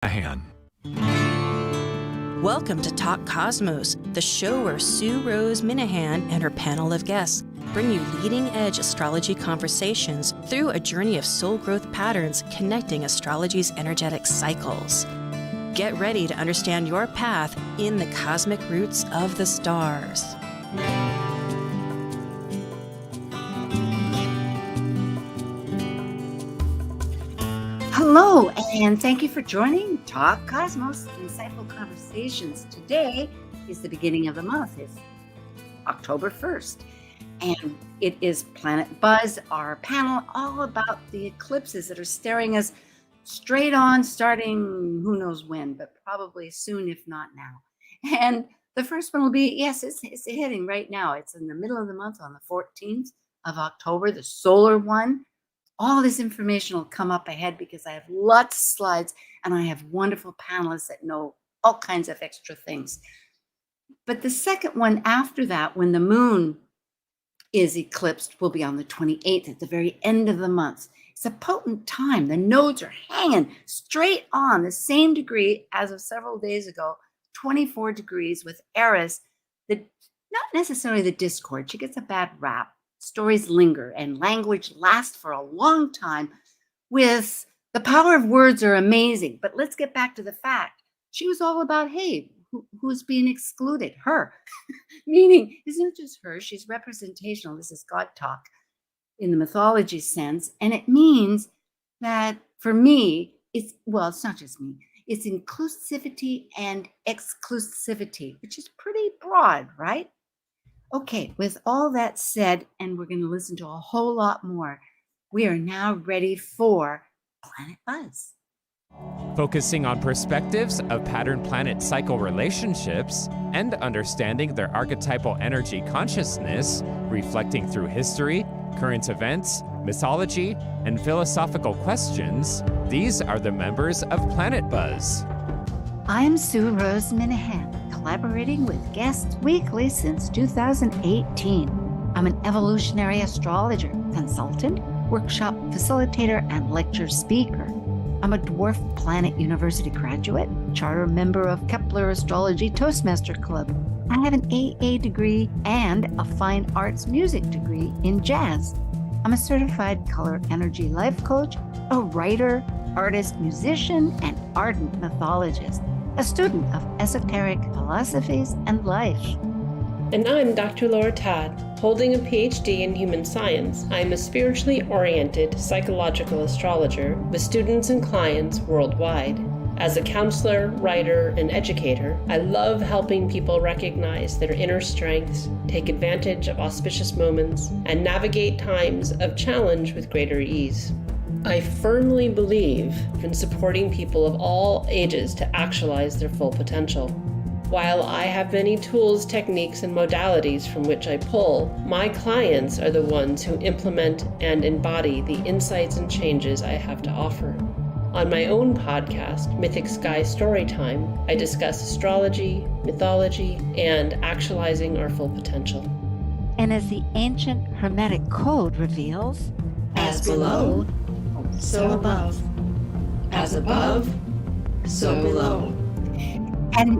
Minahan. Welcome to Talk Cosmos, the show where Sue Minahan and her panel of guests bring you leading-edge astrology conversations through a journey of soul growth patterns connecting astrology's energetic cycles. Get ready to understand your path in the cosmic roots of the stars. Hello, and thank you for joining Talk Cosmos, Insightful Conversations. Today is the beginning of the month. It's October 1st, and it is Panet Buzz, our panel, all about the eclipses that are staring us straight on, starting who knows when, but probably soon, if not now. And the first one will be, yes, it's hitting right now. It's in the middle of the month on the 14th of October, the solar one. All this information will come up ahead because I have lots of slides and I have wonderful panelists that know all kinds of extra things. But the second one after that, when the moon is eclipsed, will be on the 28th at the very end of the month. It's a potent time. The nodes are hanging straight on the same degree as of several days ago, 24 degrees with Eris, not necessarily the discord. She gets a bad rap. Stories linger and language lasts for a long time. With the power of words are amazing. But let's get back to the fact. She was all about, hey, who's being excluded? Her. Meaning, isn't just her, she's representational. This is God talk in the mythology sense. And it means that for me, it's not just me. It's inclusivity and exclusivity, which is pretty broad, right? Okay, with all that said, and we're going to listen to a whole lot more, we are now ready for Panet Buzz. Focusing on perspectives of pattern-planet cycle relationships and understanding their archetypal energy consciousness, reflecting through history, current events, mythology, and philosophical questions, these are the members of Panet Buzz. I'm Sue Minahan, collaborating with guests weekly since 2018. I'm an evolutionary astrologer, consultant, workshop facilitator, and lecture speaker. I'm a Dwarf Planet University graduate, charter member of Kepler Astrology Toastmaster Club. I have an AA degree and a fine arts music degree in jazz. I'm a certified color energy life coach, a writer, artist, musician, and ardent mythologist, a student of esoteric philosophies and life. And I'm Dr. Laura Todd. Holding a PhD in human science, I'm a spiritually oriented psychological astrologer with students and clients worldwide. As a counselor, writer, and educator, I love helping people recognize their inner strengths, take advantage of auspicious moments, and navigate times of challenge with greater ease. I firmly believe in supporting people of all ages to actualize their full potential. While I have many tools, techniques, and modalities from which I pull, my clients are the ones who implement and embody the insights and changes I have to offer. On my own podcast, Mythic Sky Storytime, I discuss astrology, mythology, and actualizing our full potential. And as the ancient Hermetic code reveals, as below, so above. As above, so below. And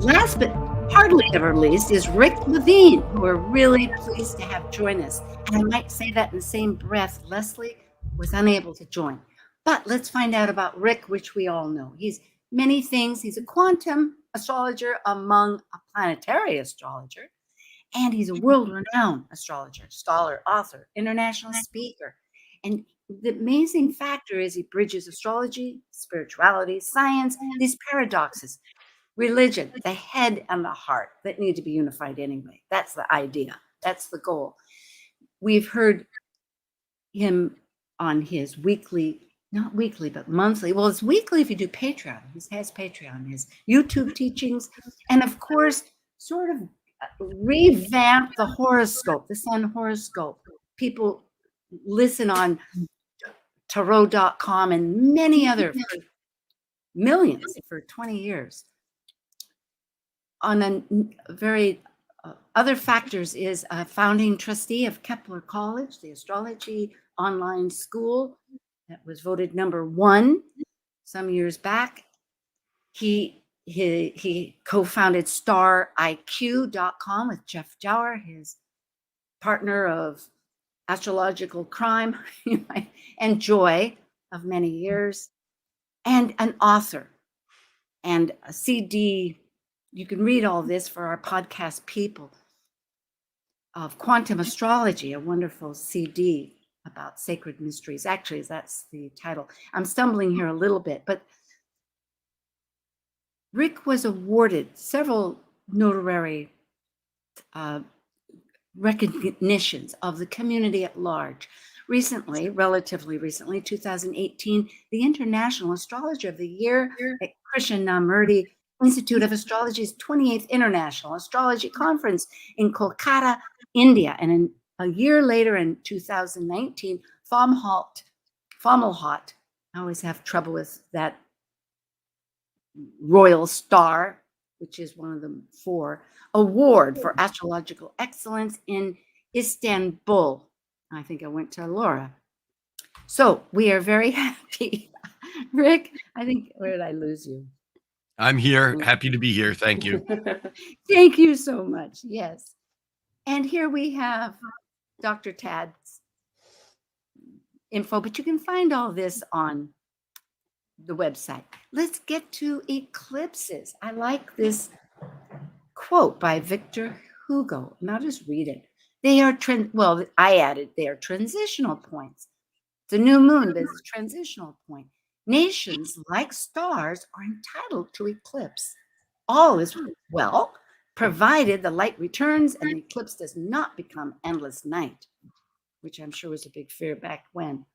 last but hardly ever least is Rick Levine, who we're really pleased to have join us. And I might say that in the same breath, Leslie was unable to join. But let's find out about Rick, which we all know. He's many things. He's a quantum astrologer among a planetary astrologer. And he's a world-renowned astrologer, scholar, author, international speaker. And the amazing factor is he bridges astrology, spirituality, science, these paradoxes, religion, the head and the heart that need to be unified anyway. That's the idea. That's the goal. We've heard him on his weekly, not weekly, but monthly. Well, it's weekly if you do Patreon. He has Patreon, his YouTube teachings, and of course, sort of revamp the horoscope, the sun horoscope. People listen on tarot.com and many other millions for 20 years. On a very other factors is a founding trustee of Kepler College, the astrology online school that was voted #1 some years back. He co-founded stariq.com with Jeff Jower, his partner of astrological crime and joy of many years, and an author and a CD. You can read all this for our podcast people, of Quantum Astrology, a wonderful CD about sacred mysteries. Actually, that's the title. I'm stumbling here a little bit, but Rick was awarded several honorary recognitions of the community at large. Recently, relatively recently, 2018, the International Astrologer of the Year at Krishnamurti Institute of Astrology's 28th International Astrology Conference in Kolkata, India. And a year later, in 2019, Fomalhaut, I always have trouble with that royal star, which is one of the 4, award for astrological excellence in Istanbul. I think I went to Laura. So we are very happy. Rick, I think, where did I lose you? I'm here. Happy to be here. Thank you. Thank you so much. Yes. And here we have Dr. Tad's info, but you can find all this on the website. Let's get to eclipses. I like this quote by Victor Hugo, and I'll just read it. They are, I added, they are transitional points. It's a new moon, but it's a transitional point. Nations, like stars, are entitled to eclipse. All is well, provided the light returns and the eclipse does not become endless night, which I'm sure was a big fear back when,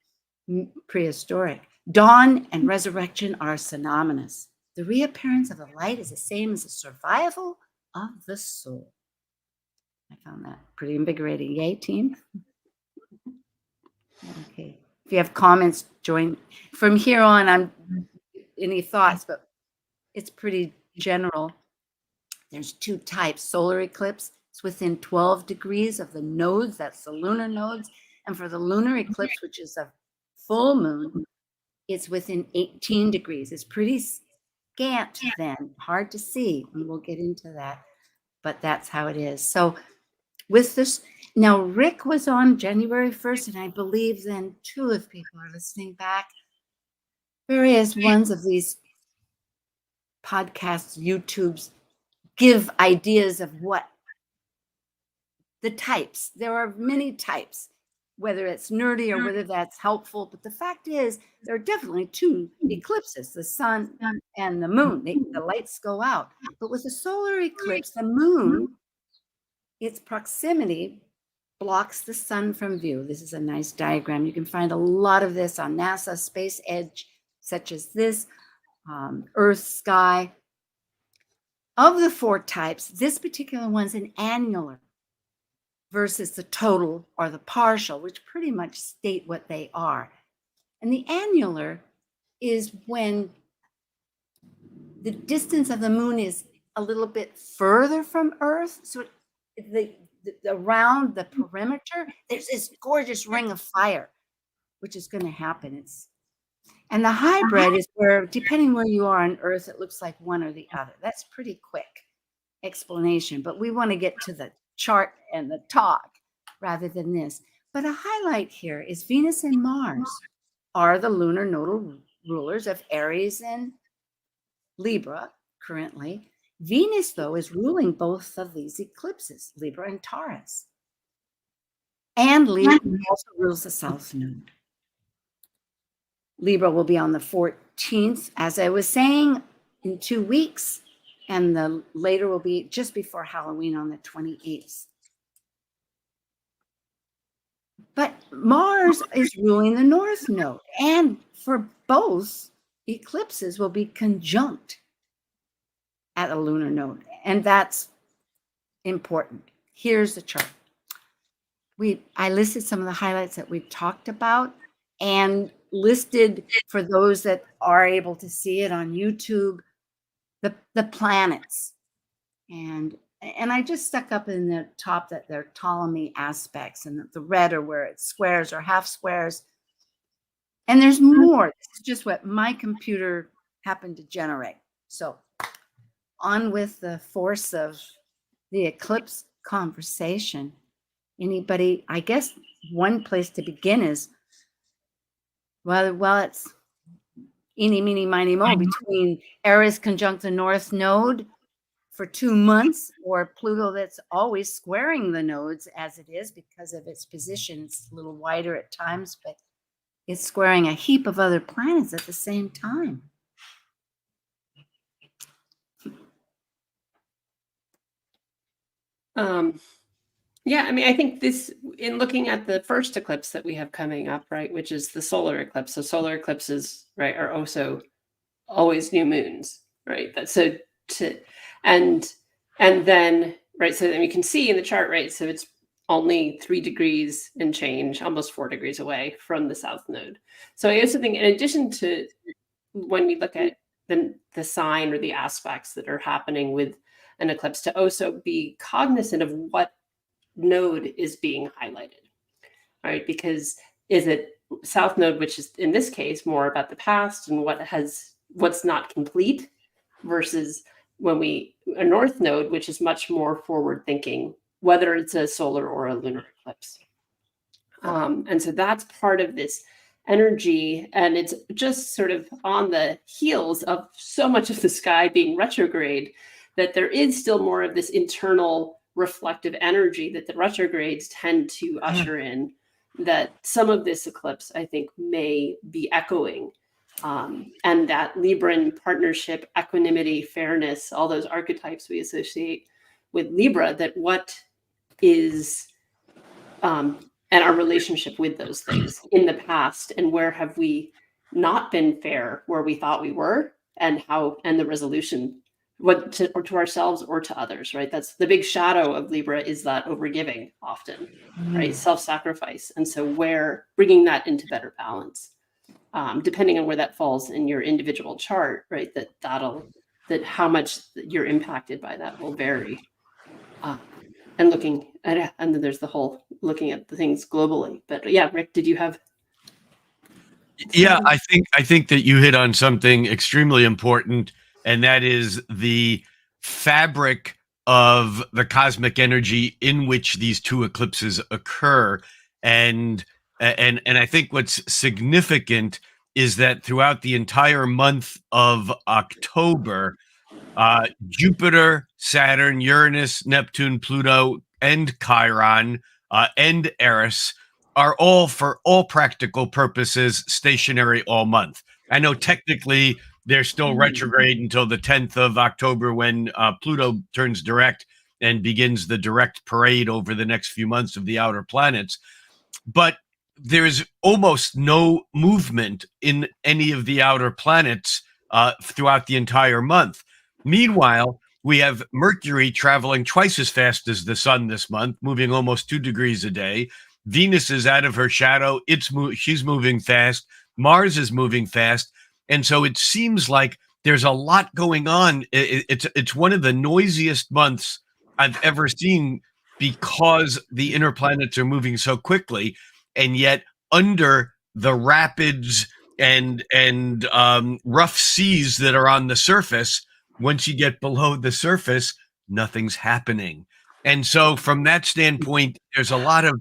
prehistoric. Dawn and resurrection are synonymous. The reappearance of the light is the same as the survival of the soul. I found that pretty invigorating. Yay, team? Okay. If you have comments, join. From here on, any thoughts, but it's pretty general. There's 2 types. Solar eclipse, it's within 12 degrees of the nodes. That's the lunar nodes. And for the lunar eclipse, which is a full moon, it's within 18 degrees. It's pretty scant then, hard to see. And we'll get into that, but that's how it is. So with this, now Rick was on January 1st, and I believe then 2, if people are listening back, various ones of these podcasts, YouTubes, give ideas of what the types. There are many types, whether it's nerdy or whether that's helpful. But the fact is, there are definitely 2 eclipses, the sun and the moon. The lights go out. But with a solar eclipse, the moon, its proximity blocks the sun from view. This is a nice diagram. You can find a lot of this on NASA Space Edge, such as this, Earth, sky. Of the 4 types, this particular one's an annular versus the total or the partial, which pretty much state what they are. And the annular is when the distance of the moon is a little bit further from Earth. So around the perimeter, there's this gorgeous ring of fire, which is going to happen. And the hybrid is where, depending where you are on Earth, it looks like one or the other. That's pretty quick explanation, but we want to get to the chart and the talk rather than this. But a highlight here is Venus and Mars are the lunar nodal rulers of Aries and Libra currently. Venus, though, is ruling both of these eclipses, Libra and Taurus. And Libra also rules the South Node. Libra will be on the 14th, as I was saying, in 2 weeks. And the later will be just before Halloween on the 28th. But Mars is ruling the North Node. And for both, eclipses will be conjunct at a lunar node. And that's important. Here's the chart. I listed some of the highlights that we've talked about and listed, for those that are able to see it on YouTube, the planets. And I just stuck up in the top that they're Ptolemy aspects, and the red are where it's squares or half squares. And there's more. This is just what my computer happened to generate. So on with the force of the eclipse conversation. Anybody, I guess one place to begin is, well, it's eeny, meeny, miny, mo between Eris conjunct the North Node for 2 months, or Pluto that's always squaring the nodes as it is because of its position. It's a little wider at times, but it's squaring a heap of other planets at the same time. Yeah, I mean, I think this, in looking at the first eclipse that we have coming up, right, which is the solar eclipse. So solar eclipses, right, are also always new moons, right? And then, right, so then we can see in the chart, right, so it's only 3 degrees and change, almost 4 degrees away from the South Node. So I also think, in addition to when we look at the sign or the aspects that are happening with an eclipse, to also be cognizant of what node is being highlighted, right? Because is it South Node, which is in this case more about the past and what's not complete, versus a North Node, which is much more forward thinking, whether it's a solar or a lunar eclipse. And so that's part of this energy, and it's just sort of on the heels of so much of the sky being retrograde, that there is still more of this internal reflective energy that the retrogrades tend to usher in, that some of this eclipse, I think, may be echoing. And that Libran partnership, equanimity, fairness, all those archetypes we associate with Libra, that what is, and our relationship with those things in the past, and where have we not been fair where we thought we were, and the resolution, what to ourselves or to others, right? That's the big shadow of Libra, is that overgiving often, right? Self-sacrifice. And so bringing that into better balance, depending on where that falls in your individual chart, right? That how much you're impacted by that will vary. And then there's the whole looking at the things globally. But yeah, Rick, did you have? Yeah, I think that you hit on something extremely important, and that is the fabric of the cosmic energy in which these two eclipses occur. And I think what's significant is that throughout the entire month of October, Jupiter, Saturn, Uranus, Neptune, Pluto, and Chiron, and Eris are all, for all practical purposes, stationary all month. I know technically they're still retrograde until the 10th of October, when Pluto turns direct and begins the direct parade over the next few months of the outer planets. But there's almost no movement in any of the outer planets throughout the entire month. Meanwhile, we have Mercury traveling twice as fast as the sun this month, moving almost 2 degrees a day. Venus is out of her shadow. She's moving fast. Mars is moving fast. And so it seems like there's a lot going on. It's one of the noisiest months I've ever seen, because the inner planets are moving so quickly. And yet, under the rapids and rough seas that are on the surface, once you get below the surface, nothing's happening. And so from that standpoint, there's a lot of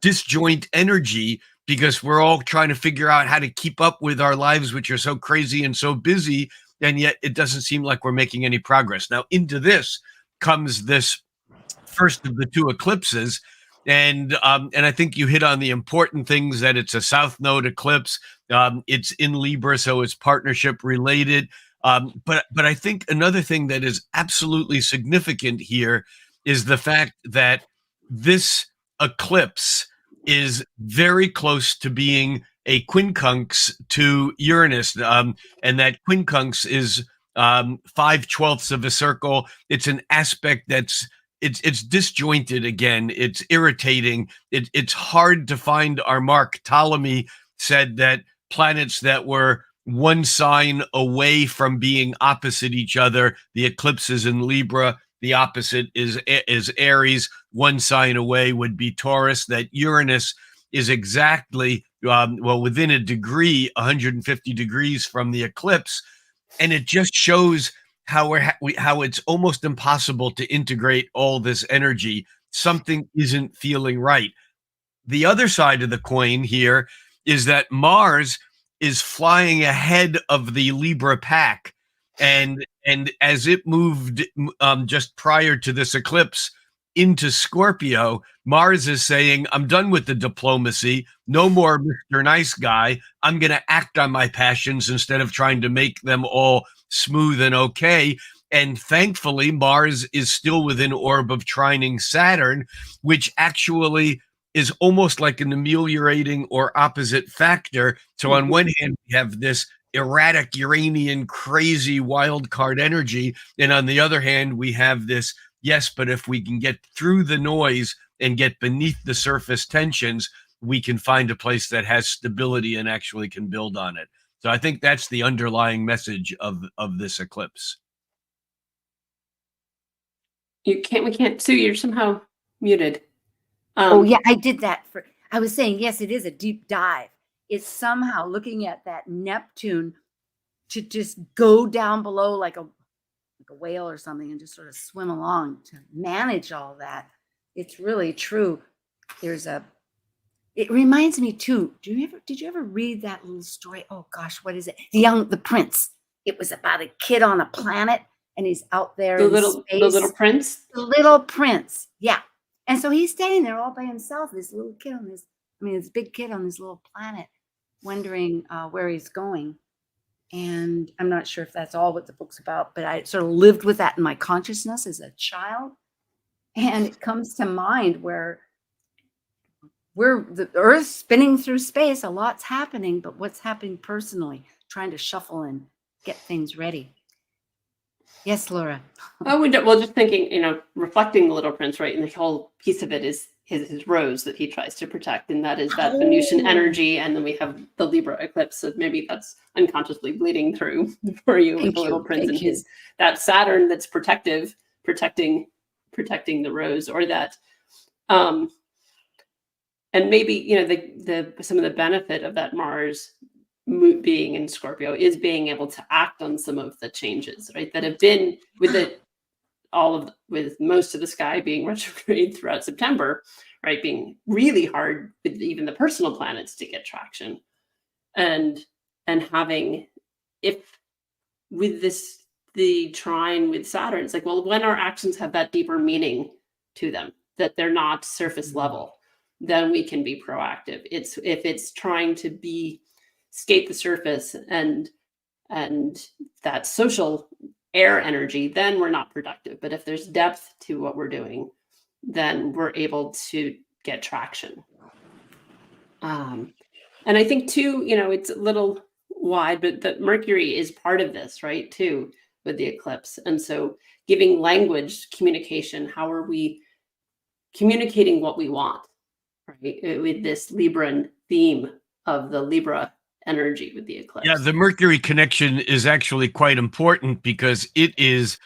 disjoint energy, because we're all trying to figure out how to keep up with our lives, which are so crazy and so busy, and yet it doesn't seem like we're making any progress. Now, into this comes this first of the two eclipses, and I think you hit on the important things, that it's a South Node eclipse. It's in Libra, so it's partnership related. But I think another thing that is absolutely significant here is the fact that this eclipse is very close to being a quincunx to Uranus, and that quincunx is 5/12 of a circle. It's an aspect that's it's disjointed again. It's irritating. It's hard to find our mark. Ptolemy said that planets that were one sign away from being opposite each other, the eclipse is in Libra, the opposite is Aries, one sign away would be Taurus, that Uranus is exactly, within a degree, 150 degrees from the eclipse. And it just shows how it's almost impossible to integrate all this energy. Something isn't feeling right. The other side of the coin here is that Mars is flying ahead of the Libra pack, and as it moved just prior to this eclipse into Scorpio, Mars is saying, I'm done with the diplomacy. No more Mr. Nice Guy. I'm going to act on my passions instead of trying to make them all smooth and okay. And thankfully, Mars is still within orb of trining Saturn, which actually is almost like an ameliorating or opposite factor. So on one hand, we have this erratic Uranian crazy wild card energy, and on the other hand, we have this, yes, but if we can get through the noise and get beneath the surface tensions, we can find a place that has stability and actually can build on it. So I think that's the underlying message of this eclipse. We can't, Sue, you're somehow muted. Oh yeah, I did that I was saying, yes, it is a deep dive. It's somehow looking at that Neptune to just go down below like a whale or something and just sort of swim along to manage all that. It's really true. It reminds me too. Did you ever read that little story? Oh gosh, what is it? The Prince. It was about a kid on a planet and he's out there in space. The Little Prince? The Little Prince. Yeah. And so he's standing there all by himself, this little kid this big kid on this little planet, wondering where he's going. And I'm not sure if that's all what the book's about, but I sort of lived with that in my consciousness as a child. And it comes to mind where the Earth spinning through space, a lot's happening, but what's happening personally, trying to shuffle and get things ready. Yes, Laura. Well, just thinking, reflecting the Little Prince, right? And the whole piece of it is his rose that he tries to protect. And that is that Venusian energy. And then we have the Libra eclipse. So maybe that's unconsciously bleeding through for you with the Little Prince and that Saturn that's protecting the rose, or that, and maybe, some of the benefit of that Mars being in Scorpio is being able to act on some of the changes, right, that have been with most of the sky being retrograde throughout September, right, being really hard with even the personal planets to get traction, and having, if with the trine with Saturn, it's like, well, when our actions have that deeper meaning to them, that they're not surface level, then we can be proactive. If it's trying to skate the surface and that social air energy, then we're not productive. But if there's depth to what we're doing, then we're able to get traction. And I think too, it's a little wide, but that Mercury is part of this, right, too, with the eclipse. And so giving language, communication, how are we communicating what we want, right, with this Libran theme of the Libra energy with the eclipse. Yeah, the Mercury connection is actually quite important because it is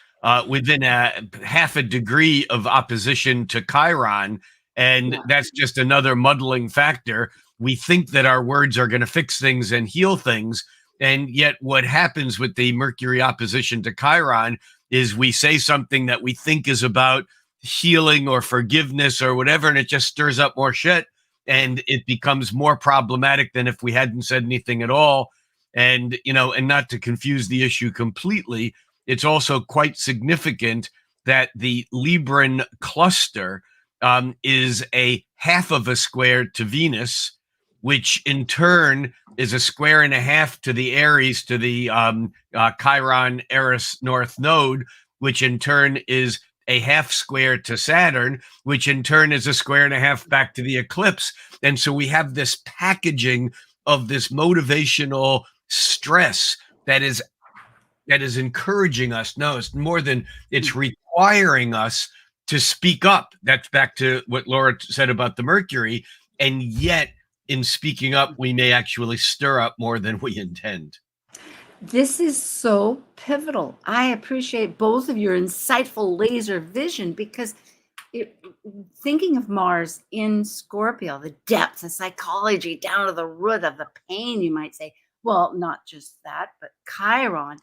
within half a degree of opposition to Chiron, and that's just another muddling factor. We think that our words are going to fix things and heal things, and yet what happens with the Mercury opposition to Chiron is we say something that we think is about healing or forgiveness or whatever, and it just stirs up more shit. And it becomes more problematic than if we hadn't said anything at all. And, and not to confuse the issue completely, it's also quite significant that the Libran cluster is a half of a square to Venus, which in turn is a square and a half to the Aries, to the Chiron Eris North Node, which in turn is a half square to Saturn, which in turn is a square and a half back to the eclipse. And so we have this packaging of this motivational stress that is encouraging us. No, it's more than it's requiring us to speak up. That's back to what Laura said about the Mercury. And yet in speaking up, we may actually stir up more than we intend. This is so pivotal. I appreciate both of your insightful laser vision, because thinking of Mars in Scorpio, the depth, the psychology down to the root of the pain, you might say. Well, not just that, but Chiron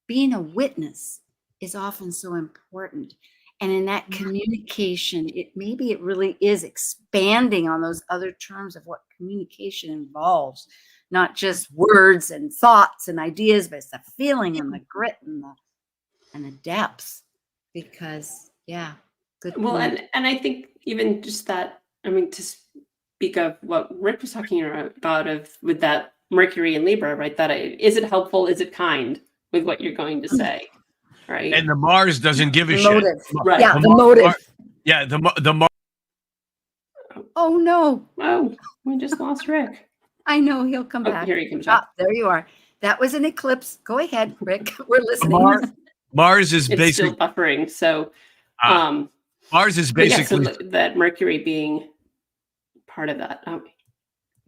being a witness is often so important. And in that communication, maybe it really is expanding on those other terms of what communication involves, not just words and thoughts and ideas, but it's the feeling and the grit and the depth. Because good Well, point. and I think even just that, I mean, to speak of what Rick was talking about with that Mercury and Libra, right? That is it helpful? Is it kind with what you're going to say, right? And the Mars doesn't give a The shit. motive. Right. Yeah, the Mar- motive. Yeah, the Mars. Oh no, Oh, we just lost Rick. I know he'll come Oh, back. here he comes back. There you are. That was an eclipse. Go ahead, Rick. We're listening. Mars is It's basically still buffering. So, Mars is but yeah, basically. so that Mercury being part of that. Oh,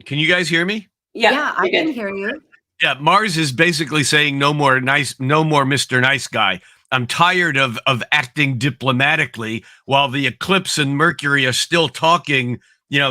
Can you guys hear me? Yeah, I you're can good. hear you. Yeah, Mars is basically saying no more Mr. Nice Guy. I'm tired of acting diplomatically while the eclipse and Mercury are still talking,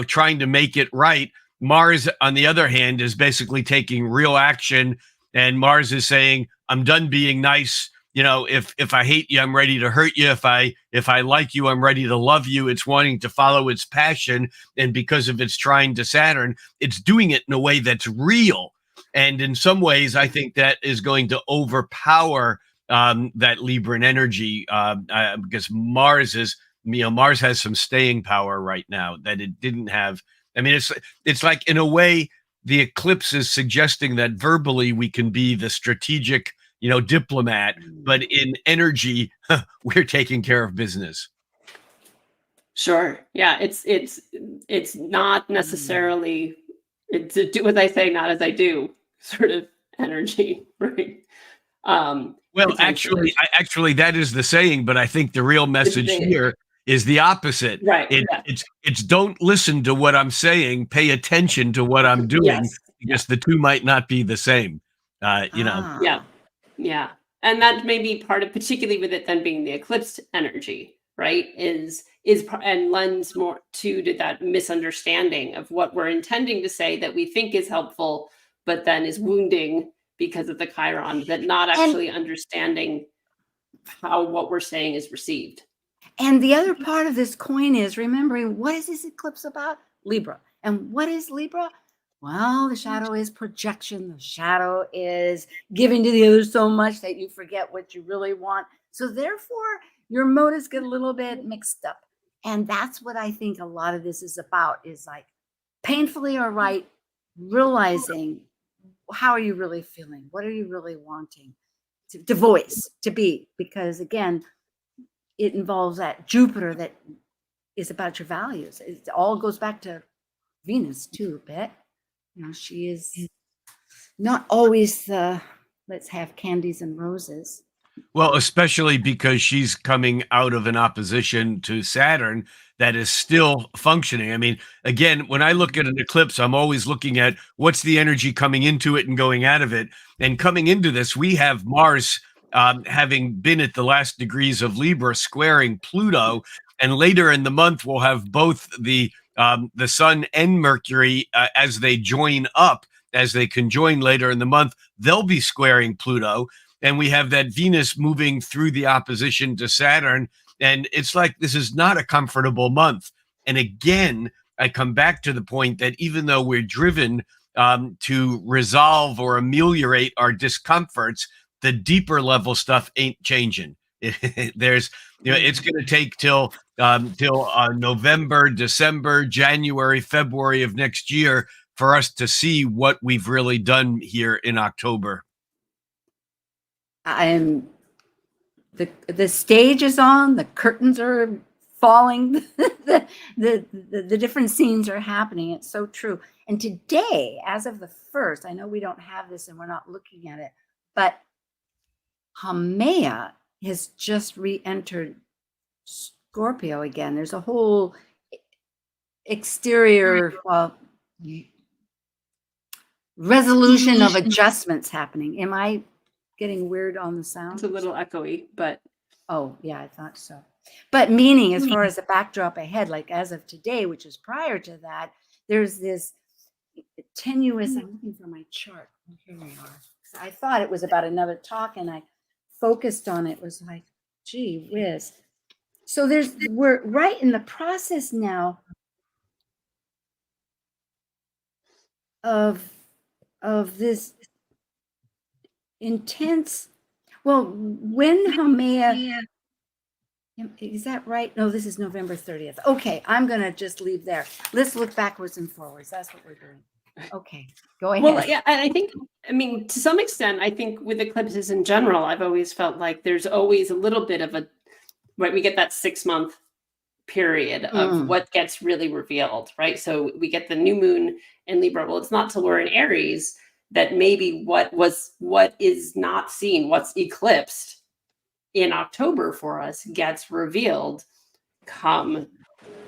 trying to make it right. Mars, on the other hand, is basically taking real action, and Mars is saying, I'm done being nice. If I hate you, I'm ready to hurt you. If I like you, I'm ready to love you. It's wanting to follow its passion, and because of its trine to Saturn, it's doing it in a way that's real. And in some ways, I think that is going to overpower that Libran energy because Mars has some staying power right now that it didn't have. I mean, it's like, in a way, the eclipse is suggesting that verbally we can be the strategic, diplomat, but in energy, we're taking care of business. Sure. Yeah. It's not necessarily it's a do as I say, not as I do sort of energy, right? Well, actually, that is the saying, but I think the real message here is the opposite. Right. It's don't listen to what I'm saying, pay attention to what I'm doing, Yes. because the two might not be the same. Yeah. And that may be part of, particularly with it then being the eclipse energy, right? And lends more to that misunderstanding of what we're intending to say that we think is helpful, but then is wounding because of the Chiron, that not actually understanding how what we're saying is received. And the other part of this coin is remembering, what is this eclipse about? Libra. And what is Libra? Well, the shadow is projection. The shadow is giving to the other so much that you forget what you really want. So therefore, your motives get a little bit mixed up. And that's what I think a lot of this is about, is like painfully or right, realizing, how are you really feeling? What are you really wanting to voice, to be? Because again, it involves that Jupiter that is about your values. It all goes back to Venus too, a bit. She is not always the let's have candies and roses. Well, especially because she's coming out of an opposition to Saturn that is still functioning. I mean, again, when I look at an eclipse, I'm always looking at what's the energy coming into it and going out of it. And coming into this, we have Mars having been at the last degrees of Libra, squaring Pluto. And later in the month, we'll have both the Sun and Mercury as they join up, as they conjoin later in the month, they'll be squaring Pluto. And we have that Venus moving through the opposition to Saturn. And it's like, this is not a comfortable month. And again, I come back to the point that even though we're driven to resolve or ameliorate our discomforts, the deeper level stuff ain't changing. It's going to take till November, December, January, February of next year for us to see what we've really done here in October. The stage is on, the curtains are falling, the different scenes are happening. It's so true. And today, as of the 1st, I know we don't have this and we're not looking at it, but Haumea has just re-entered Scorpio again. There's a whole exterior, resolution of adjustments happening. Am I getting weird on the sound? It's a little echoey, but oh yeah, I thought so. But meaning, as far as the backdrop ahead, like as of today, which is prior to that, there's this tenuous. I'm looking for my chart. Here we are. I thought it was about another talk, and I focused on it. It was like, Gee whiz. So we're right in the process now of this intense. Well, when Haumea, is that right? No, this is November 30th. Okay, I'm gonna just leave there. Let's look backwards and forwards. That's what we're doing. Okay, go ahead. Well, yeah, and I think, I mean, to some extent, I think with eclipses in general, I've always felt like there's always a little bit of a, right, we get that 6-month period of what gets really revealed, right? So we get the new moon in Libra. Well, it's not till we're in Aries that maybe what is not seen, what's eclipsed in October for us gets revealed come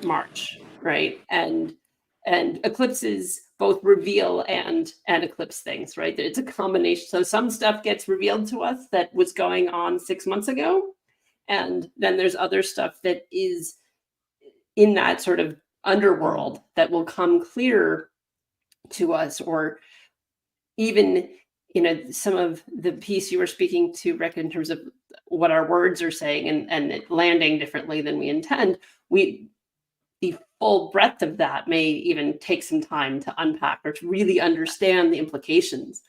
March, right? And eclipses both reveal and eclipse things, right? It's a combination. So some stuff gets revealed to us that was going on 6 months ago, and then there's other stuff that is in that sort of underworld that will come clear to us. Or even, you know, some of the piece you were speaking to, Rick, in terms of what our words are saying and it landing differently than we intend, the full breadth of that may even take some time to unpack or to really understand the implications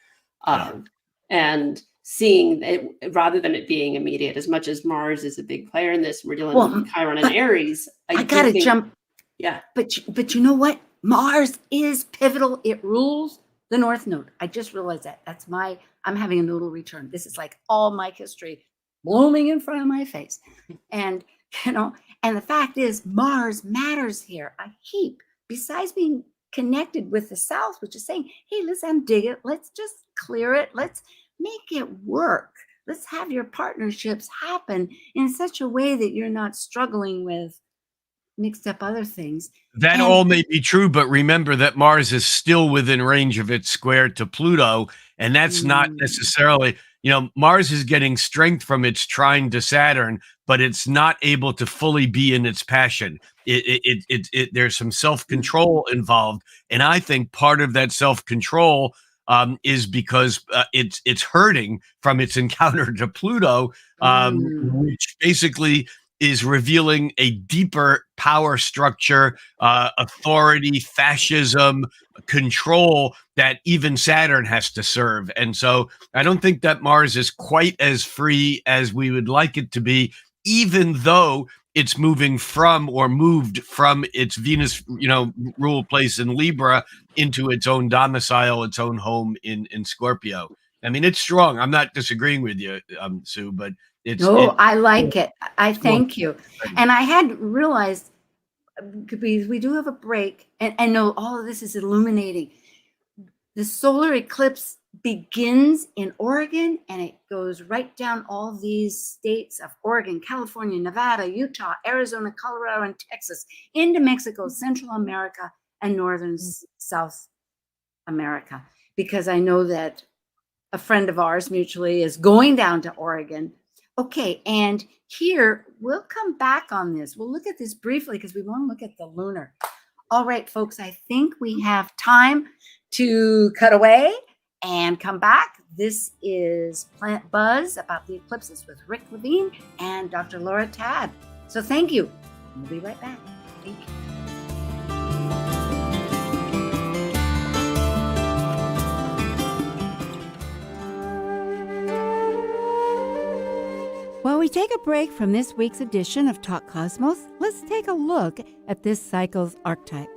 of, and seeing it rather than it being immediate. As much as Mars is a big player in this, we're dealing with Chiron and Aries. I gotta jump. Yeah. But you know what? Mars is pivotal. It rules the North Node. I just realized that. I'm having a nodal return. This is like all my history blooming in front of my face. And, you know, and the fact is Mars matters here a heap. Besides being connected with the South, which is saying, hey, let's undig it. Let's just clear it. Let's make it work. Let's have your partnerships happen in such a way that you're not struggling with mixed up other things. That all may be true, but remember that Mars is still within range of its square to Pluto, and that's not necessarily, you know, Mars is getting strength from its trine to Saturn, but it's not able to fully be in its passion. There's some self-control involved, and I think part of that self-control is because it's hurting from its encounter to Pluto, which basically is revealing a deeper power structure, authority, fascism, control that even Saturn has to serve. And so I don't think that Mars is quite as free as we would like it to be, even though it's moved from its Venus, you know, rule place in Libra into its own domicile, its own home in Scorpio. I mean, it's strong. I'm not disagreeing with you, Sue, but I like it. I thank you. And I hadn't realized, because we do have a break, and no, all of this is illuminating. The solar eclipse begins in Oregon, and it goes right down all these states of Oregon, California, Nevada, Utah, Arizona, Colorado, and Texas, into Mexico, Central America, and Northern South America. Because I know that a friend of ours mutually is going down to Oregon. Okay, and here we'll come back on this. We'll look at this briefly because we want to look at the lunar. All right, folks, I think we have time to cut away and come back. This is Panet Buzz about the eclipses with Rick Levine and Dr. Laura Tad. So thank you. We'll be right back. Thank you. While we take a break from this week's edition of Talk Cosmos, let's take a look at this cycle's archetype.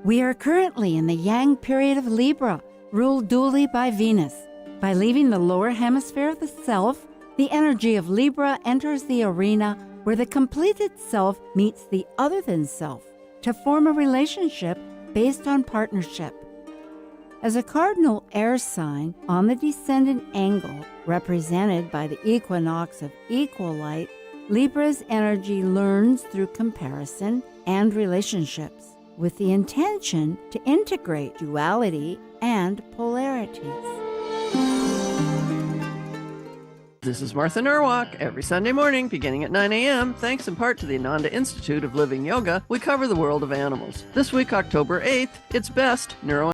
We are currently in the Yang period of Libra, ruled dually by Venus. By leaving the lower hemisphere of the self, the energy of Libra enters the arena where the completed self meets the other than self to form a relationship based on partnership. As a cardinal air sign on the descendant angle, represented by the equinox of equal light, Libra's energy learns through comparison and relationships, with the intention to integrate duality and polarities. This is Martha Norwalk. Every Sunday morning, beginning at 9 a.m., thanks in part to the Ananda Institute of Living Yoga, we cover the world of animals. This week, October 8th, it's Best Neuro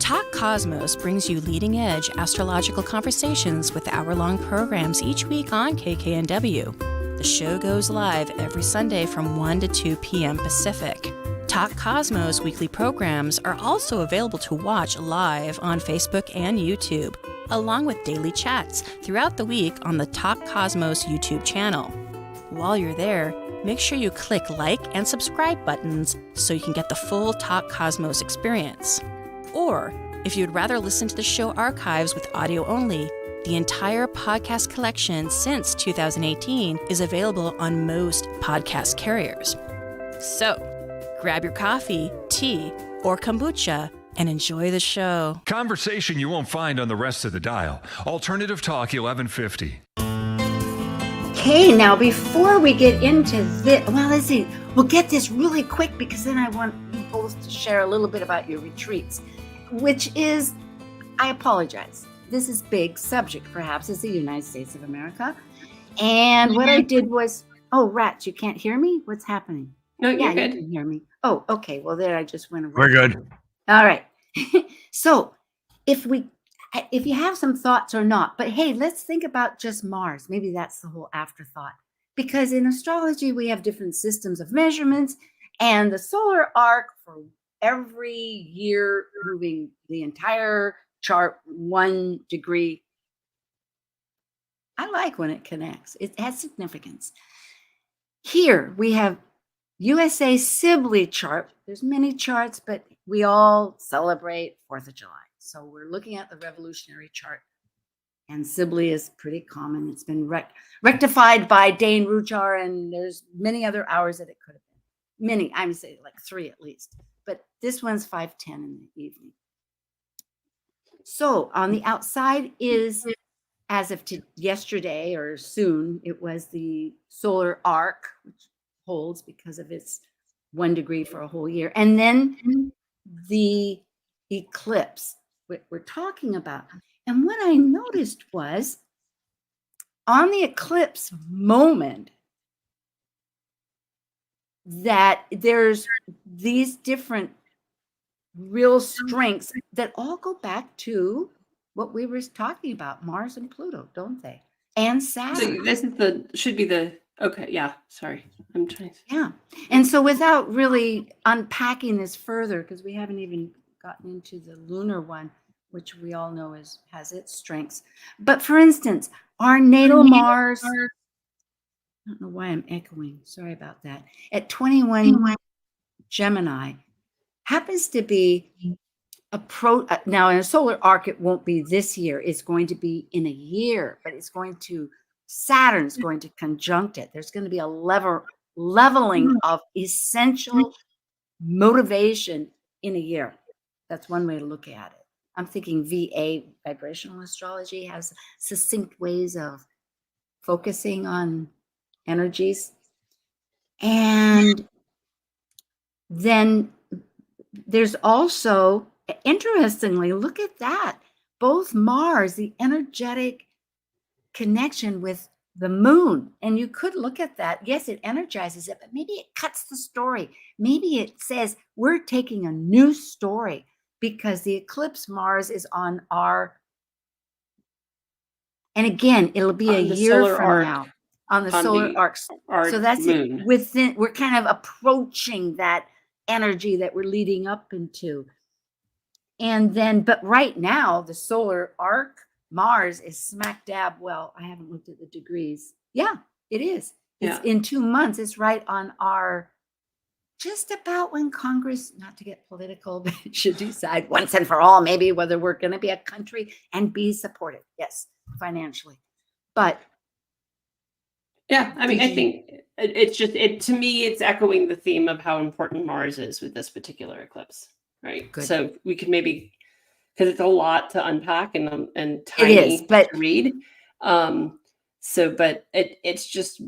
Talk Cosmos brings you leading-edge astrological conversations with hour-long programs each week on KKNW. The show goes live every Sunday from 1 to 2 p.m. Pacific. Talk Cosmos weekly programs are also available to watch live on Facebook and YouTube, along with daily chats throughout the week on the Talk Cosmos YouTube channel. While you're there, make sure you click like and subscribe buttons so you can get the full Talk Cosmos experience. Or, if you'd rather listen to the show archives with audio only, the entire podcast collection since 2018 is available on most podcast carriers. So, grab your coffee, tea, or kombucha and enjoy the show. Conversation you won't find on the rest of the dial. Alternative Talk 1150. Okay, now before we get into this, well, let's see. We'll get this really quick because then I want you both to share a little bit about your retreats, which is, I apologize. This is big subject, perhaps, is the United States of America. And what I did was, oh, rats, you can't hear me? What's happening? No, you're Yeah, good. you can hear me. Oh, okay. Well, there I just went away. We're good. All right. So if you have some thoughts or not, but hey, let's think about just Mars. Maybe that's the whole afterthought. Because in astrology, we have different systems of measurements, and the solar arc for every year moving the entire chart 1 degree. I like when it connects. It has significance. Here we have USA Sibley chart. There's many charts, but we all celebrate 4th of July. So we're looking at the revolutionary chart. And Sibley is pretty common. It's been rectified by Dane Ruchar, and there's many other hours that it could have been. Many, I would say like 3 at least. But this one's 5:10 in the evening. So on the outside is, as of yesterday or soon, it was the solar arc, which holds because of its 1 degree for a whole year. And then the eclipse, what we're talking about. And what I noticed was on the eclipse moment that there's these different real strengths that all go back to what we were talking about, Mars and Pluto, don't they? And Saturn. So this is should be the, okay, yeah, sorry. I'm trying to. Yeah. And so without really unpacking this further, because we haven't even gotten into the lunar one, which we all know has its strengths. But for instance, our natal Mars, I don't know why I'm echoing, sorry about that, at 21 Gemini happens to be now in a solar arc, it won't be this year, it's going to be in a year, but Saturn's going to conjunct it. There's going to be a leveling of essential motivation in a year. That's one way to look at it. I'm thinking VA, vibrational astrology, has succinct ways of focusing on energies. And then there's also, interestingly, look at that. Both Mars, the energetic connection with the moon. And you could look at that. Yes, it energizes it, but maybe it cuts the story. Maybe it says we're taking a new story because the eclipse Mars is on our, and again, it'll be a year from now on the solar arc. So that's it. We're kind of approaching that energy that we're leading up into. And then, but right now, the solar arc Mars is smack dab. Well, I haven't looked at the degrees. Yeah, it is. It's in 2 months. It's right on our, just about when Congress, not to get political, but should decide once and for all, maybe whether we're going to be a country and be supported. Yes, financially. But yeah, I mean, I think it's just, to me, it's echoing the theme of how important Mars is with this particular eclipse, right? Good. So we could maybe, because it's a lot to unpack and tiny to read. But it's just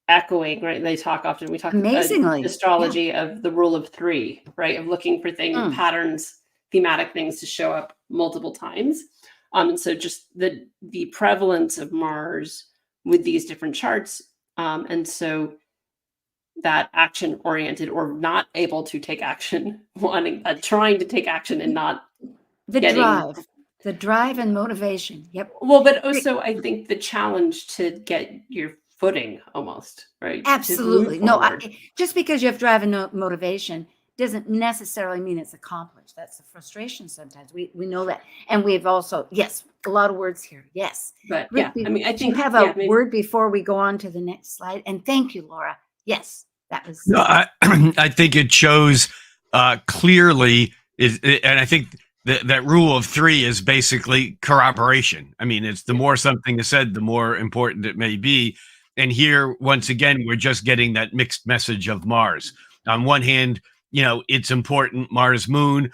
echoing, right? We talk amazingly astrology of the rule of 3, right? Of looking for things, patterns, thematic things to show up multiple times. And so just the prevalence of Mars with these different charts. And so that action oriented or not able to take action, trying to take action and not The getting drive and motivation. Yep. well, but also I think the challenge to get your footing almost, right? To Absolutely. move No, forward. just because you have drive and motivation doesn't necessarily mean it's accomplished. That's the frustration sometimes. We know that. And we've also, yes, a lot of words here. Yes. But Rick, yeah, I mean, I do you think have yeah, a maybe, word before we go on to the next slide? And thank you, Laura. Yes, that was. No, I think it shows clearly and I think that rule of three is basically corroboration. I mean, it's the more something is said, the more important it may be. And here, once again, we're just getting that mixed message of Mars. On one hand, it's important, Mars Moon,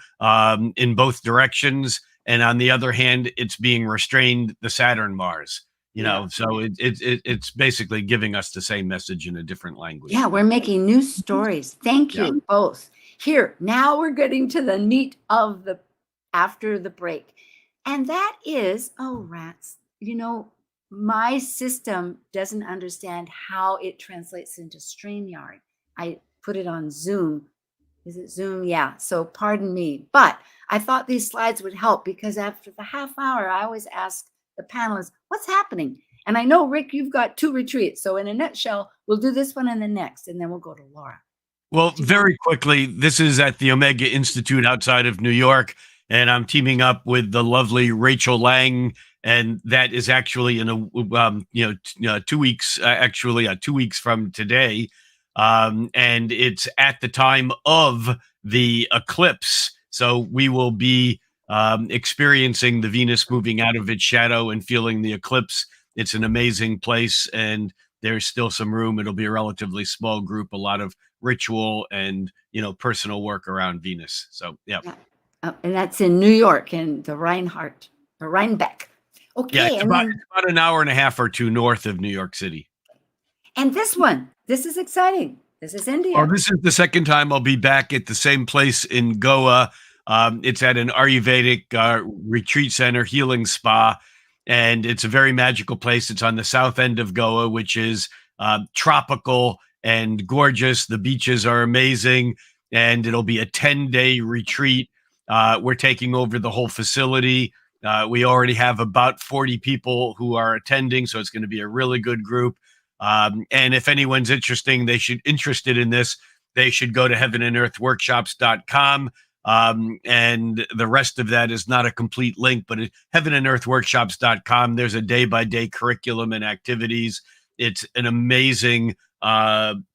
in both directions. And on the other hand, it's being restrained, the Saturn Mars. So it's basically giving us the same message in a different language. Yeah, we're making new stories. Thank Yeah. you both. Here, now we're getting to the meat of the after the break. And that is, oh, rats, my system doesn't understand how it translates into StreamYard. I put it on Zoom. Is it Zoom? Yeah. So pardon me. But I thought these slides would help because after the half hour, I always ask the panelists, what's happening? And I know, Rick, you've got 2 retreats. So in a nutshell, we'll do this one and the next, and then we'll go to Laura. Well, very quickly, this is at the Omega Institute outside of New York, and I'm teaming up with the lovely Rachel Lang, and that is actually in 2 weeks, 2 weeks from today, and it's at the time of the eclipse. So we will be experiencing the Venus moving out of its shadow and feeling the eclipse. It's an amazing place, and there's still some room. It'll be a relatively small group, a lot of ritual and personal work around Venus. So yeah. And that's in New York in the Rhinebeck. Okay. Yeah, it's about an hour and a half or 2 north of New York City. And this is exciting. This is India. Oh, this is the second time I'll be back at the same place in Goa. It's at an Ayurvedic retreat center, healing spa, and it's a very magical place. It's on the south end of Goa, which is tropical and gorgeous. The beaches are amazing, and it'll be a 10-day retreat. We're taking over the whole facility. We already have about 40 people who are attending, so it's going to be a really good group. And if anyone's interested in this, they should go to heavenandearthworkshops.com. And the rest of that is not a complete link, but at heavenandearthworkshops.com, there's a day-by-day curriculum and activities. It's an amazing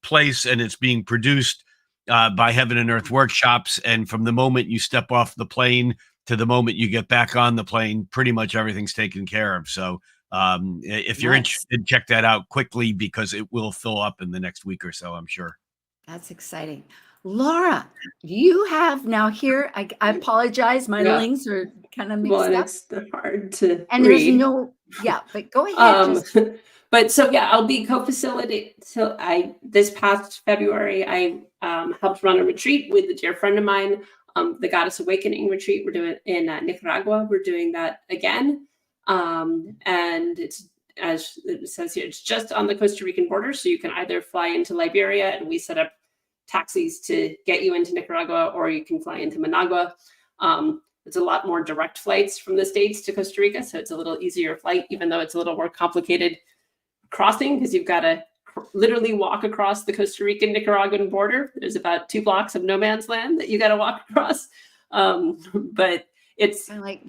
place, and it's being produced by Heaven and Earth Workshops. And from the moment you step off the plane to the moment you get back on the plane, pretty much everything's taken care of. So if you're interested, check that out quickly because it will fill up in the next week or so, I'm sure. That's exciting. Laura, you have now here, I apologize, my links are kind of mixed up. It's hard to and read. But go ahead. But so yeah, I'll be co-facilitating. So this past February, I helped run a retreat with a dear friend of mine, the Goddess Awakening retreat. We're doing in Nicaragua. We're doing that again, and it's, as it says here, it's just on the Costa Rican border. So you can either fly into Liberia, and we set up taxis to get you into Nicaragua, or you can fly into Managua. It's a lot more direct flights from the States to Costa Rica, so it's a little easier flight, even though it's a little more complicated crossing because you've got to literally walk across the Costa Rican Nicaraguan border. There's about 2 blocks of no man's land that you got to walk across. But it's like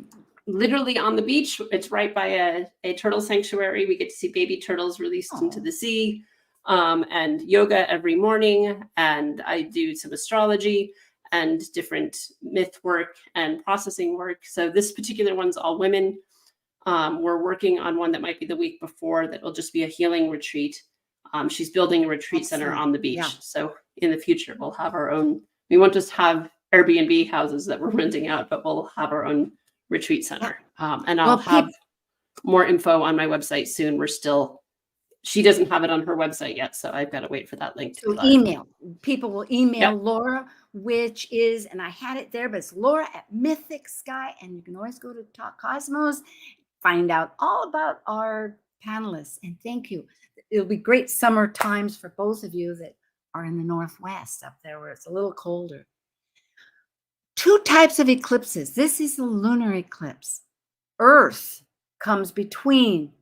literally on the beach. It's right by a turtle sanctuary. We get to see baby turtles released into the sea, and yoga every morning. And I do some astrology and different myth work and processing work. So this particular one's all women. We're working on one that might be the week before that will just be a healing retreat. She's building a retreat center on the beach. Yeah. So in the future, we'll have our own, we won't just have Airbnb houses that we're renting out, but we'll have our own retreat center. And I'll have more info on my website soon. She doesn't have it on her website yet, so I've got to wait for that link to email. People will email Laura, which is, and I had it there, but it's Laura at Mythic Sky, and you can always go to Talk Cosmos, find out all about our panelists, and thank you. It'll be great summer times for both of you that are in the Northwest up there where it's a little colder. Two types of eclipses. This is the lunar eclipse. Earth comes between.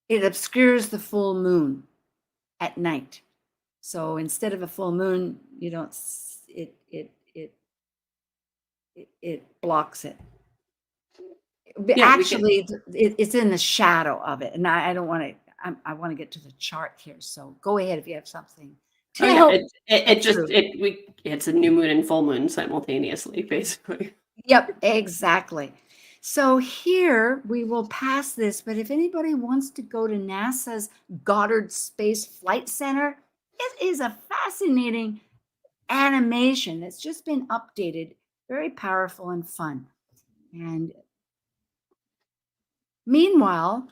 It obscures the full moon at night. So instead of a full moon, you don't, it blocks it. Actually, it's in the shadow of it. And I don't want to, I want to get to the chart here. So go ahead if you have something. It's a new moon and full moon simultaneously, basically. Yep, exactly. So here we will pass this, but if anybody wants to go to NASA's Goddard Space Flight Center, it is a fascinating animation that's just been updated, very powerful and fun. And meanwhile,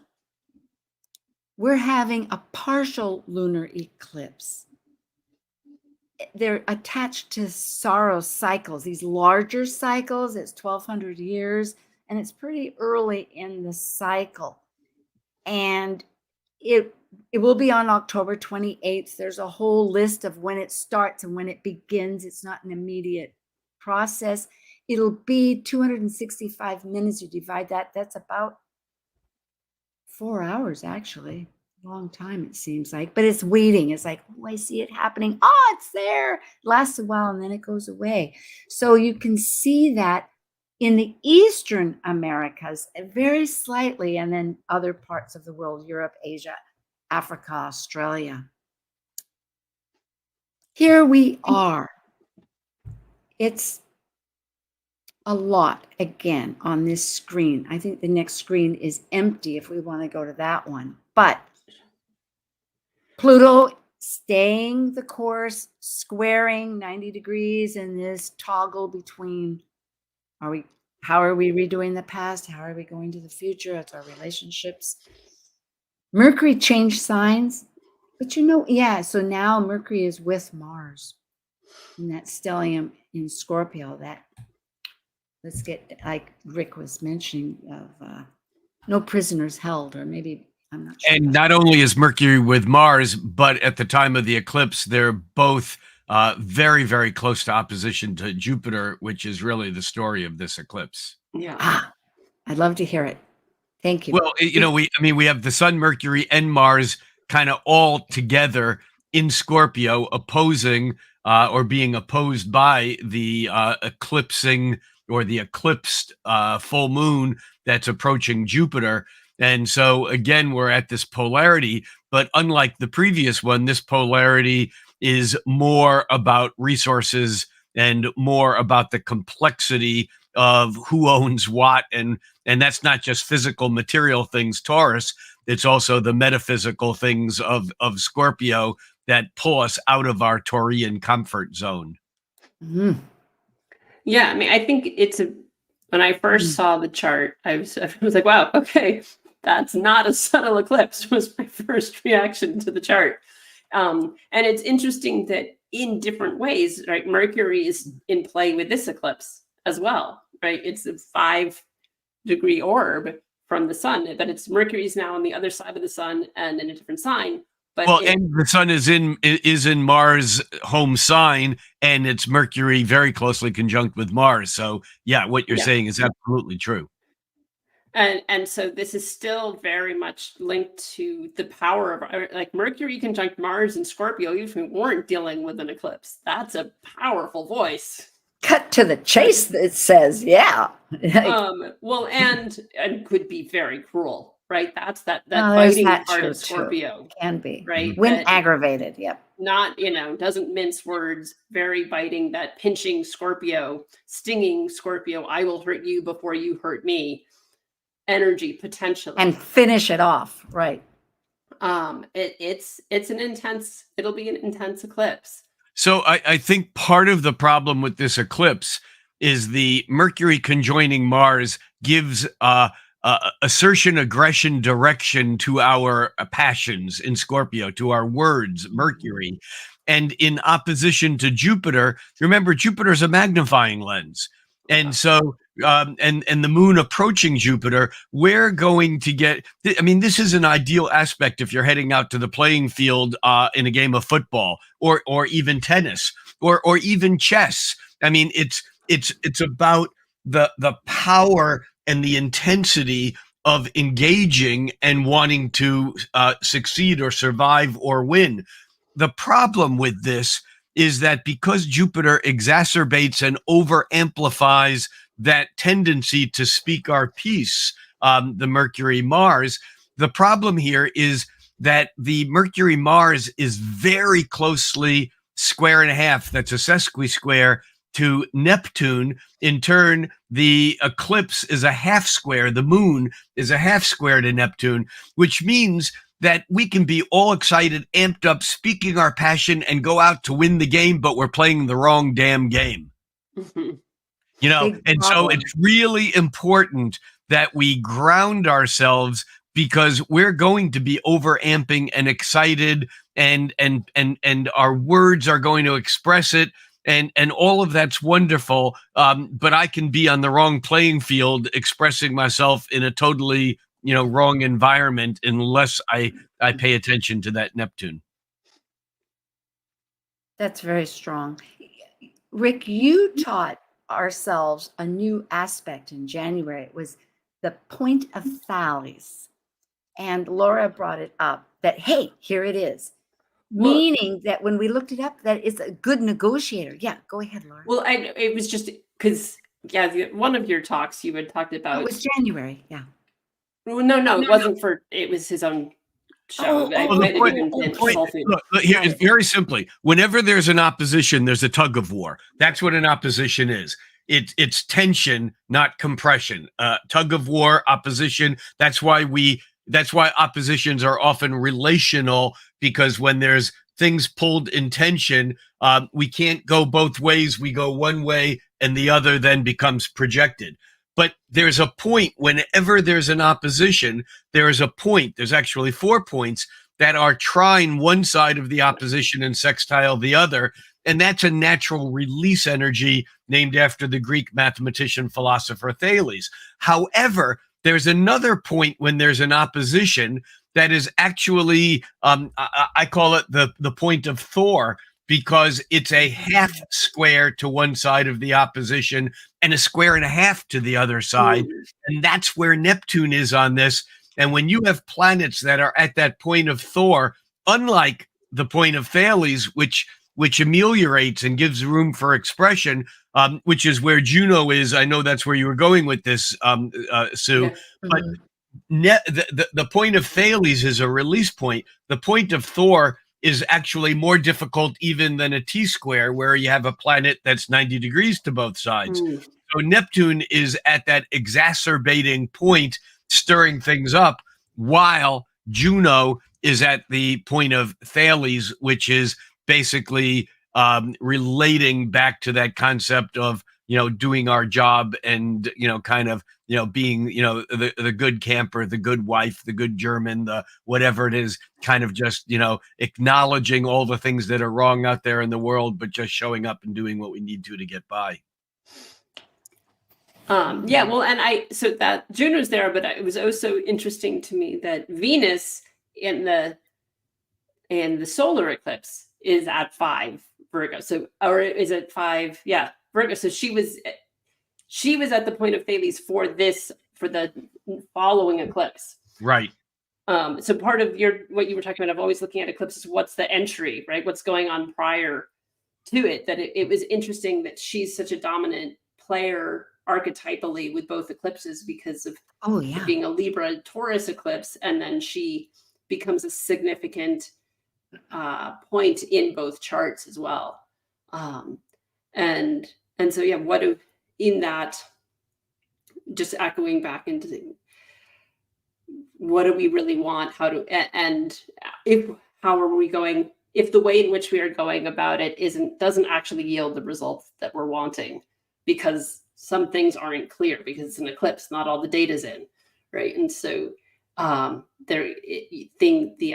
we're having a partial lunar eclipse. They're attached to Saros cycles, these larger cycles. It's 1,200 years, and it's pretty early in the cycle. And it will be on October 28th. There's a whole list of when it starts and when it begins. It's not an immediate process. It'll be 265 minutes. You divide that, that's about 4 hours, actually. Long time, it seems like, but it's waiting. It's like, oh, I see it happening. Oh, it's there. It lasts a while and then it goes away. So you can see that in the Eastern Americas, very slightly, and then other parts of the world, Europe, Asia, Africa, Australia. Here we are. It's a lot again on this screen. I think the next screen is empty if we want to go to that one. But Pluto staying the course, squaring 90 degrees in this toggle between how are we redoing the past? How are we going to the future? It's our relationships. Mercury changed signs, but so now Mercury is with Mars in that stellium in Scorpio. That let's get, like Rick was mentioning, of no prisoners held, or maybe I'm not sure. And not only is Mercury with Mars, but at the time of the eclipse, they're both very, very close to opposition to Jupiter, which is really the story of this eclipse. Yeah. I'd love to hear it. Thank you. Well, we have the Sun, Mercury, and Mars kind of all together in Scorpio, opposing or being opposed by the eclipsing or the eclipsed full moon that's approaching Jupiter. And so, again, we're at this polarity, but unlike the previous one, this polarity is more about resources and more about the complexity of who owns what. And that's not just physical material things, Taurus. It's also the metaphysical things of Scorpio that pull us out of our Taurian comfort zone. Mm-hmm. Yeah, I mean, I think when I first saw the chart, I was like, wow, okay, that's not a subtle eclipse, was my first reaction to the chart. And it's interesting that in different ways, right, Mercury is in play with this eclipse as well, right? It's a 5-degree orb from the sun, but it's Mercury's now on the other side of the sun and in a different sign. But and the sun is in Mars' home sign, and it's Mercury very closely conjunct with Mars. So yeah, what you're saying is absolutely true. And so this is still very much linked to the power of, like, Mercury conjunct Mars and Scorpio, even if we weren't dealing with an eclipse. That's a powerful voice. Cut to the chase, it says, yeah. Well, and could be very cruel, right? That's that biting part of Scorpio. Too. Can be. Right? When aggravated, yep. Not, doesn't mince words, very biting, that pinching Scorpio, stinging Scorpio, I will hurt you before you hurt me energy, potentially. And finish it off, right. It'll be an intense eclipse. So I think part of the problem with this eclipse is the Mercury conjoining Mars gives assertion, aggression, direction to our passions in Scorpio, to our words, Mercury. And in opposition to Jupiter, remember, Jupiter's a magnifying lens. And so and the moon approaching Jupiter, we're going to get. I mean, this is an ideal aspect if you're heading out to the playing field in a game of football, or even tennis, or even chess. I mean, it's about the power and the intensity of engaging and wanting to succeed or survive or win. The problem with this is that because Jupiter exacerbates and over amplifies that tendency to speak our piece, the Mercury Mars, the problem here is that the Mercury Mars is very closely square and a half. That's a sesqui-square to Neptune. In turn, the eclipse is a half square. The moon is a half square to Neptune, which means that we can be all excited, amped up, speaking our passion, and go out to win the game, but we're playing the wrong damn game. Mm-hmm. You know, and so it's really important that we ground ourselves, because we're going to be over amping and excited, and our words are going to express it. And all of that's wonderful, but I can be on the wrong playing field expressing myself in a totally, wrong environment unless I pay attention to that Neptune. That's very strong. Rick, you taught ourselves a new aspect in January. It was the point of Thales. And Laura brought it up that, hey, here it is. Meaning that when we looked it up, that it's a good negotiator. Yeah, go ahead, Laura. Well, it was just because, one of your talks you had talked about. It was January, yeah. Well, no, it wasn't for. It was his own show. Look, here is very simply: whenever there's an opposition, there's a tug of war. That's what an opposition is. It's tension, not compression. Tug of war, opposition. That's why oppositions are often relational, because when there's things pulled in tension, we can't go both ways. We go one way and the other then becomes projected. But there's a point whenever there's an opposition, there is a point. There's actually 4 points that are trine one side of the opposition and sextile the other. And that's a natural release energy named after the Greek mathematician philosopher Thales. However, there's another point when there's an opposition that is actually, I call it the point of Thor, because it's a half square to one side of the opposition and a square and a half to the other side. And that's where Neptune is on this. And when you have planets that are at that point of Thor, unlike the point of Thales, which ameliorates and gives room for expression, which is where Juno is. I know that's where you were going with this, Sue. Yeah. But the point of Thales is a release point. The point of Thor is actually more difficult even than a T-square, where you have a planet that's 90 degrees to both sides. So Neptune is at that exacerbating point, stirring things up, while Juno is at the point of Thales, which is basically relating back to that concept of, doing our job and, kind of, being, the good camper, the good wife, the good German, the whatever it is, kind of just, acknowledging all the things that are wrong out there in the world, but just showing up and doing what we need to get by. So that Juno's there, but it was also interesting to me that Venus in the solar eclipse is at 5 Virgo. So, or is it 5? Yeah, Virgo. So she was at the point of Thales for the following eclipse. Right. So part of what you were talking about, I'm always looking at eclipses. What's the entry, right? What's going on prior to it? That it was interesting that she's such a dominant player archetypally with both eclipses because of it being a Libra Taurus eclipse, and then she becomes a significant point in both charts as well. And so in that, just echoing back into what do we really want, how are we going, if the way in which we are going about it doesn't actually yield the results that we're wanting, because some things aren't clear because it's an eclipse, not all the data's in, right? And so the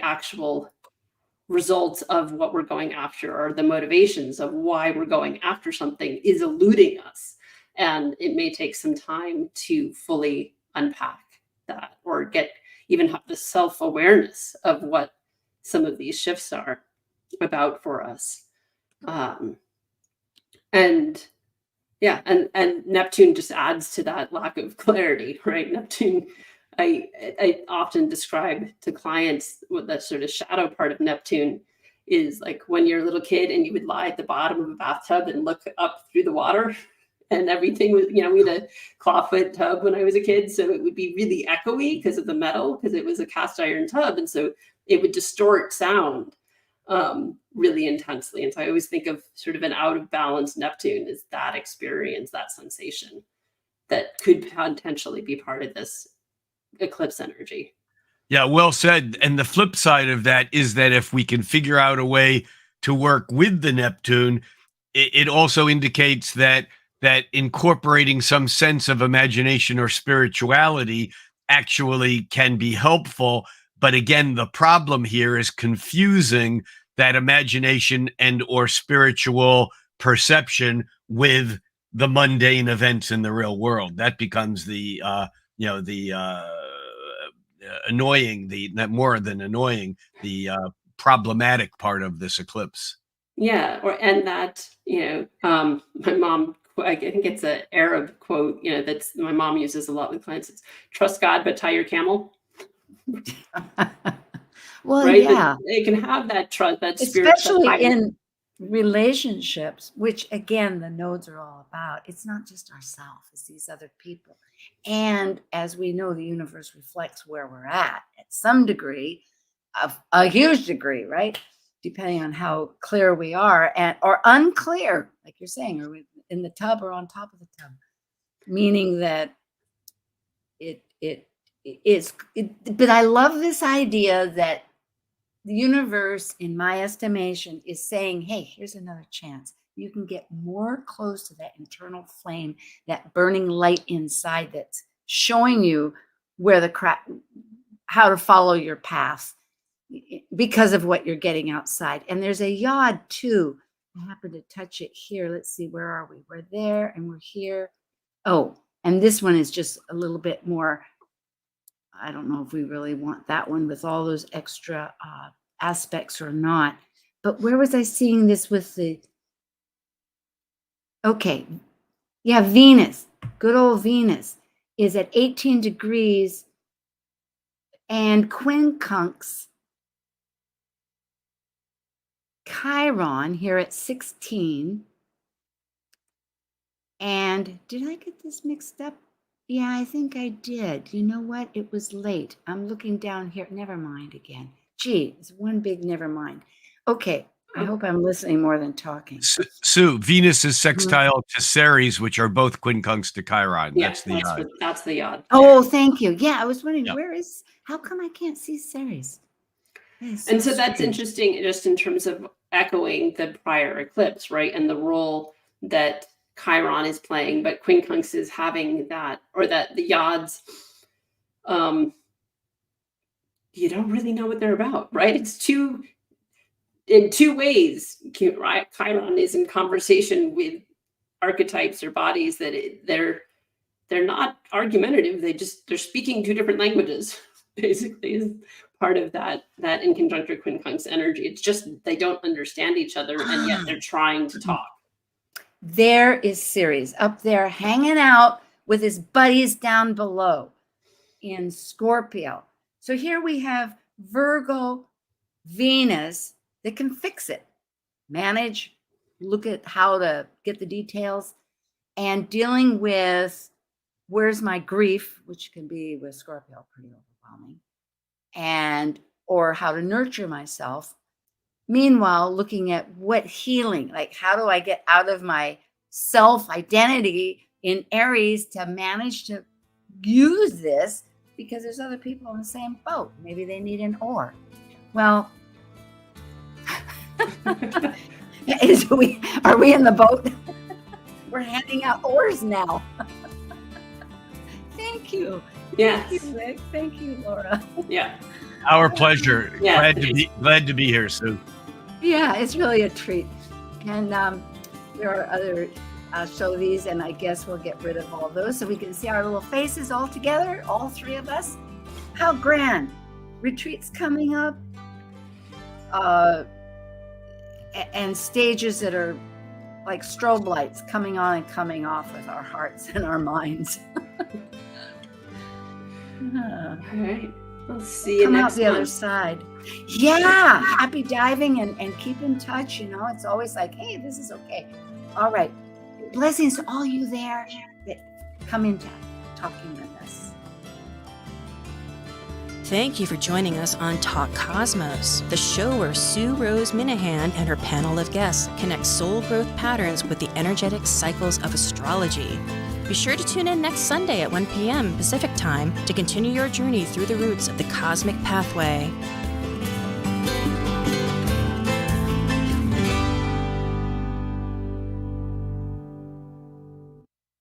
actual results of what we're going after, or the motivations of why we're going after something, is eluding us. And it may take some time to fully unpack that, or even have the self-awareness of what some of these shifts are about for us. And yeah, and Neptune just adds to that lack of clarity, right? Neptune, I often describe to clients what that sort of shadow part of Neptune is like when you're a little kid and you would lie at the bottom of a bathtub and look up through the water, and everything was, we had a clawfoot tub when I was a kid, so it would be really echoey because of the metal, because it was a cast iron tub, and so it would distort sound really intensely. And so I always think of sort of an out of balance Neptune as that experience, that sensation that could potentially be part of this eclipse energy. Yeah, well said. And the flip side of that is that if we can figure out a way to work with the Neptune, it also indicates that incorporating some sense of imagination or spirituality actually can be helpful. But again, the problem here is confusing that imagination and or spiritual perception with the mundane events in the real world. That becomes the annoying, more than annoying, the problematic part of this eclipse. Yeah, and that, my mom, I think it's an Arab quote, that's my mom uses a lot with clients. It's trust God, but tie your camel. Well, right? yeah. They can have that trust, that spiritual, especially in relationships, which again, the nodes are all about. It's not just ourselves, it's these other people. And as we know, the universe reflects where we're at some degree, of a huge degree, right? Depending on how clear we are, or unclear, like you're saying, are we in the tub or on top of the tub? Meaning that but I love this idea that the universe, in my estimation, is saying, hey, here's another chance. You can get more close to that internal flame, that burning light inside that's showing you where how to follow your path because of what you're getting outside. And there's a yod too. I happen to touch it here. Let's see, where are we? We're there and we're here. Oh, and this one is just a little bit more, I don't know if we really want that one with all those extra aspects or not. But where was I seeing this with the... Okay, yeah, Venus, good old Venus, is at 18 degrees and quincunx Chiron here at 16. And did I get this mixed up? Yeah, I think I did. You know what? It was late. I'm looking down here. Never mind again. Gee, it's one big never mind. Okay, I hope I'm listening more than talking. Sue, Venus is sextile to Ceres, which are both quincunx to Chiron. Yeah, that's the yod. That's the yod. Oh, thank you. Yeah, I was wondering, how come I can't see Ceres? And so that's interesting, just in terms of echoing the prior eclipse, right? And the role that Chiron is playing, but quincunx is having that, or that the yods, you don't really know what they're about, right? It's in two ways. Right? Chiron is in conversation with archetypes or bodies that they're not argumentative. They're speaking two different languages, basically, is part of that in conjuncture quincunx energy. It's just they don't understand each other, and yet they're trying to talk. There is Ceres up there hanging out with his buddies down below in Scorpio. So here we have Virgo, Venus that can fix it, manage, look at how to get the details, and dealing with where's my grief, which can be with Scorpio pretty overwhelming, or how to nurture myself. Meanwhile, looking at what healing, like how do I get out of my self-identity in Aries to manage to use this, because there's other people in the same boat. Maybe they need an oar. Well, are we in the boat? We're handing out oars now. Thank you. Yes. Thank you, Rick. Thank you, Laura. Yeah. Our pleasure. Yeah. Glad to be here, Sue. Yeah, it's really a treat. And there are other I'll show these, and I guess we'll get rid of all those so we can see our little faces all together, all three of us. How grand. Retreats coming up. And stages that are like strobe lights coming on and coming off with our hearts and our minds. All right. We'll see you Come out next the other month. side. Yeah. Happy diving and keep in touch. You know, it's always like, hey, this is okay. All right. Blessings to all you there that come into talking with us. Thank you for joining us on Talk Cosmos, the show where Sue Minahan and her panel of guests connect soul growth patterns with the energetic cycles of astrology. Be sure to tune in next Sunday at 1 p.m. Pacific Time to continue your journey through the roots of the cosmic pathway.